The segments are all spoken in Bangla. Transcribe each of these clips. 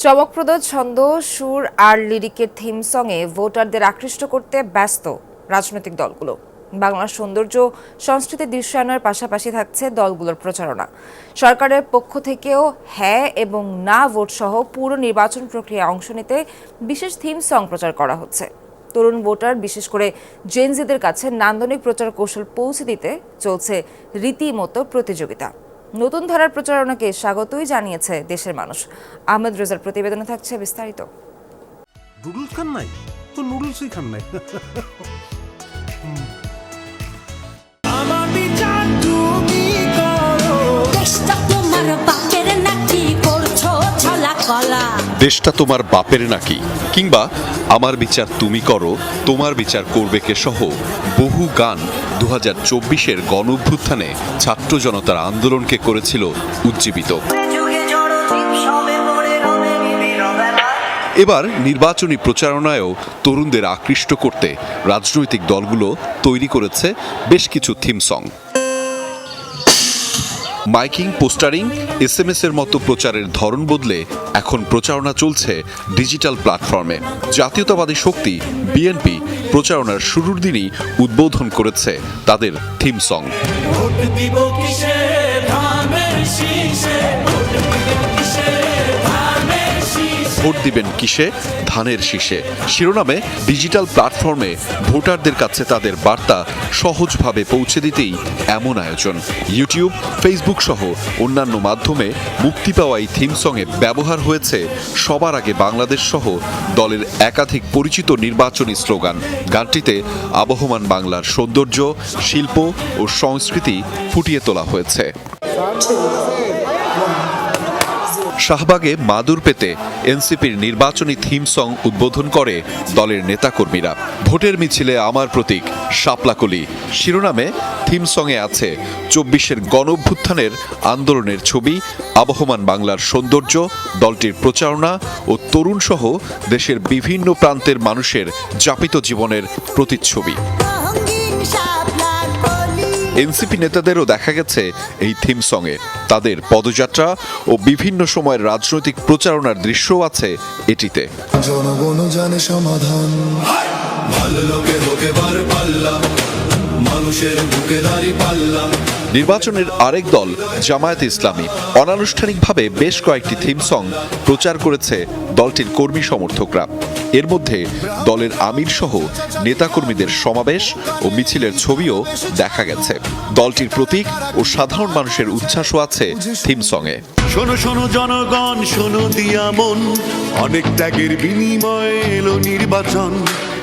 চমকপ্রদ ছন্দ, সুর আর লিরিকের থিম সংয়ে ভোটারদের আকৃষ্ট করতে ব্যস্ত রাজনৈতিক দলগুলো। বাংলার সৌন্দর্য সংস্কৃতির দৃশ্যায়নের পাশাপাশি থাকছে দলগুলোর প্রচারণা। সরকারের পক্ষ থেকেও হ্যাঁ এবং না ভোট সহ পুরো নির্বাচন প্রক্রিয়ায় অংশ নিতে বিশেষ থিম সং প্রচার করা হচ্ছে। তরুণ ভোটার, বিশেষ করে জেনজিদের কাছে নান্দনিক প্রচার কৌশল পৌঁছে দিতে চলছে রীতিমতো প্রতিযোগিতা। নতুন ধারার প্রচারণাকে স্বাগতই জানিয়েছে দেশের মানুষ। আহমেদ রেজার প্রতিবেদনে থাকছে বিস্তারিত। নুডলস খান নাই তো নুডলসই খান নাই। দেশটা তোমার বাপের নাকি, কিংবা আমার বিচার তুমি করো, তোমার বিচার করবে কে সহ বহু গান 2024-এর গণঅভ্যুত্থানে ছাত্র জনতার আন্দোলনকে করেছিল উজ্জীবিত। এবার নির্বাচনী প্রচারণায়ও তরুণদের আকৃষ্ট করতে রাজনৈতিক দলগুলো তৈরি করেছে বেশ কিছু theme song. Miking, postering, SMS এর মতো প্রচারের ধরন বদলে এখন প্রচারণা চলছে ডিজিটাল প্ল্যাটফর্মে। জাতীয়তাবাদী শক্তি বিএনপি প্রচারণার শুরুর দিনই উদ্বোধন করেছে তাদের থিম সং। ভোট দিবেন কিসে, ধানের শীষে শিরোনামে ডিজিটাল প্ল্যাটফর্মে ভোটারদের কাছে তাদের বার্তা সহজভাবে পৌঁছে দিতেই এমন আয়োজন। ইউটিউব, ফেসবুক সহ অন্যান্য মাধ্যমে মুক্তি পাওয়া এই থিম সংয়ে ব্যবহার হয়েছে সবার আগে বাংলাদেশ সহ দলের একাধিক পরিচিত নির্বাচনী স্লোগান। গানটিতে আবহমান বাংলার সৌন্দর্য, শিল্প ও সংস্কৃতি ফুটিয়ে তোলা হয়েছে। শাহবাগে মাদুর পেতে এনসিপির নির্বাচনী থিম সং উদ্বোধন করে দলের নেতাকর্মীরা। ভোটের মিছিলে আমার প্রতীক শাপলাকলি শিরোনামে থিম সংয়ে আছে 24-এর গণঅভ্যুত্থানের আন্দোলনের ছবি, আবহমান বাংলার সৌন্দর্য, দলটির প্রচারণা ও তরুণ সহ দেশের বিভিন্ন প্রান্তের মানুষের যাপিত জীবনের প্রতিচ্ছবি। এনসিপি নেতাদেরও দেখা গেছে এই থিম সঙ্গে। তাদের পদযাত্রা ও বিভিন্ন সময়ের রাজনৈতিক প্রচারণার দৃশ্যও আছে এটিতে। জনগণ জানে সমাধান, ভালো লোকে হোকে বার পাল্লা, মানুষের বুকে দাঁড়ি পাল্লা। নির্বাচনের আরেক দল জামায়াতে ইসলামী অনানুষ্ঠানিকভাবে বেশ কয়েকটি থিম সং প্রচার করেছে দলটির কর্মী সমর্থকরা। এর মধ্যে দলের আমির সহ নেতাকর্মীদের সমাবেশ ও মিছিলের ছবিও দেখা গেছে। দলটির প্রতীক ও সাধারণ মানুষের উচ্ছ্বাসও আছে থিম সংয়ে। শোনো শোনো জনগণ, শোনো দিয়া মন, অনেক ত্যাগের বিনিময়ে এলো নির্বাচন।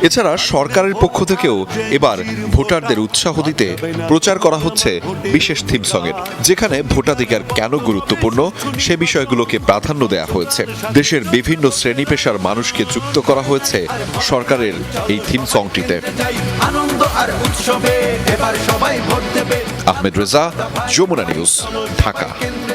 এছাড়া সরকারের পক্ষ থেকেও এবার ভোটারদের উৎসাহ দিতে প্রচার করা হচ্ছে বিশেষ থিম সংয়ের, যেখানে ভোটাধিকার কেন গুরুত্বপূর্ণ সে বিষয়গুলোকে প্রাধান্য দেওয়া হয়েছে। দেশের বিভিন্ন শ্রেণী পেশার মানুষকে যুক্ত করা হয়েছে সরকারের এই থিম সংটিতে। আহমেদ রেজা, যমুনা নিউজ, ঢাকা।